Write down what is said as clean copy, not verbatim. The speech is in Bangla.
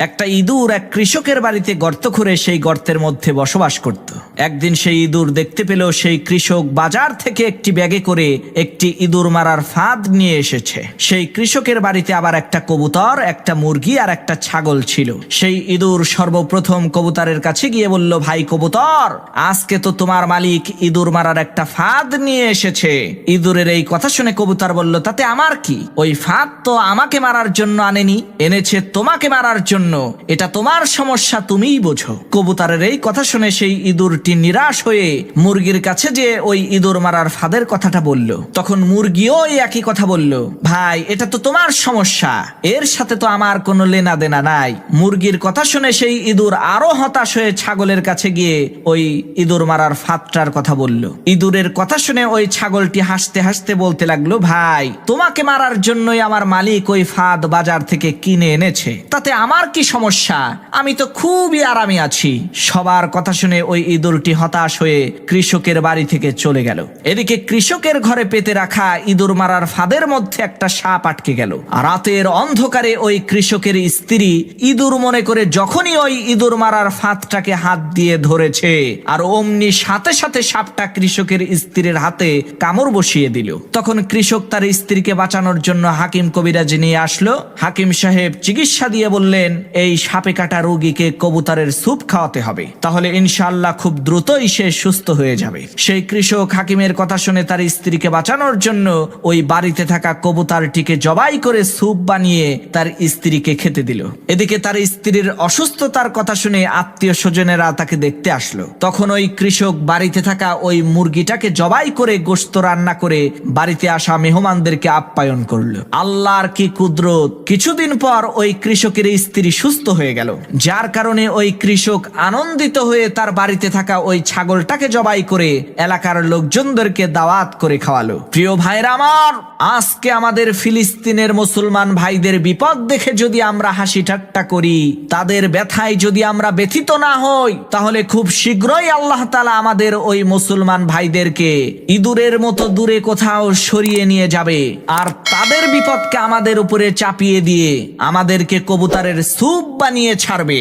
একটা ইঁদুর এক কৃষকের বাড়িতে গর্ত করে সেই গর্তের মধ্যে বসবাস করত। একদিন সেই ইঁদুর দেখতে পেল সেই কৃষক বাজার থেকে একটি ব্যাগে করে একটি ইঁদুর মারার ফাঁদ নিয়ে এসেছে। সেই কৃষকের বাড়িতে আবার একটা কবুতর, একটা মুরগি আর একটা ছাগল ছিল। সেই ইঁদুর সর্বপ্রথম কবুতরের কাছে গিয়ে বলল, ভাই কবুতর, আজকে তো তোমার মালিক ইঁদুর মারার একটা ফাঁদ নিয়ে এসেছে। ইঁদুরের এই কথা শুনে কবুতর বলল, তাতে আমার কি? ওই ফাঁদ তো আমাকে মারার জন্য আনেনি, এনেছে তোমাকে মারার জন্য। এটা তোমার সমস্যা, তুমিই বোঝো। কবুতরের এই কথা শুনে সেই ইঁদুরটি নিরাশ হয়ে মুরগির কাছে যে ওই ইঁদুর মারার ফাঁদের কথাটা বলল। তখন মুরগিও এই একই কথা বলল, ভাই এটা তো তোমার সমস্যা, এর সাথে তো আমার কোনো লেনা দেনা নাই। মুরগির কথা শুনে সেই ইঁদুর আরো হতাশ হয়ে ছাগলের কাছে গিয়ে ওই ইঁদুর মারার ফাঁদটার কথা বলল। ইঁদুরের কথা শুনে ওই ছাগলটি হাসতে হাসতে বলতে লাগলো, ভাই তোমাকে মারার জন্যই আমার মালিক ওই ফাঁদ বাজার থেকে কিনে এনেছে, তাতে আমার কি সমস্যা? আমি তো খুবই আরামে আছি। সবার কথা শুনে ওই ইঁদুরটি হতাশ হয়ে কৃষকের বাড়ি থেকে চলে গেল। এদিকে কৃষকের ঘরে পেতে রাখা ইঁদুর মারার ফাঁদের মধ্যে একটা সাপ আটকে গেল। রাতের অন্ধকারে ওই কৃষকের স্ত্রী ইঁদুর মনে করে যখনই ওই ইঁদুর মারার ফাঁদটাকে হাত দিয়ে ধরেছে, আর অমনি সাথে সাথে সাপটা কৃষকের স্ত্রীর হাতে কামড় বসিয়ে দিল। তখন কৃষক তার স্ত্রীকে বাঁচানোর জন্য হাকিম কবিরাজ নিয়ে আসলো। হাকিম সাহেব চিকিৎসা দিয়ে বললেন, এই সাপে কাটা রোগীকে কবুতরের স্যুপ খাওয়াতে হবে, তাহলে ইনশাআল্লাহ খুব দ্রুতই সে সুস্থ হয়ে যাবে। সেই কৃষক হাকিমের কথা শুনে তার স্ত্রীকে বাঁচানোর জন্য ওই বাড়িতে থাকা কবুতরটিকে জবাই করে স্যুপ বানিয়ে তার স্ত্রীকে খেতে দিল। এদিকে তার স্ত্রীর অসুস্থতার কথা শুনে আত্মীয় স্বজনেরা তাকে দেখতে আসলো। তখন ওই কৃষক বাড়িতে থাকা ওই মুরগিটাকে জবাই করে গোশত রান্না করে বাড়িতে আসা মেহমানদেরকে আপ্যায়ন করলো। আল্লাহর কি কুদরত! কিছুদিন পর ওই কৃষকের স্ত্রী সুস্থ হয়ে গেল, যার কারণে ওই কৃষক আনন্দিত হয়ে তার বাড়িতে থাকা ওই ছাগলটাকে জবাই করে এলাকার লোকজনদেরকে দাওয়াত করে খাওয়ালো। প্রিয় ভাইরা আমার, আজকে আমাদের ফিলিস্তিনের মুসলমান ভাইদের বিপদ দেখে যদি আমরা হাসি ঠাট্টা করি, তাদের ব্যথায় যদি আমরা ব্যথিত না হই, তাহলে খুব শীঘ্রই আল্লাহ তাআলা আমাদের ওই মুসলমান ভাইদেরকে ইঁদুরের মতো দূরে কোথাও সরিয়ে নিয়ে যাবে, আর তাদের বিপদকে আমাদের উপরে চাপিয়ে দিয়ে আমাদেরকে কবুতরের স্যুপ বানিয়ে ছাড়বে।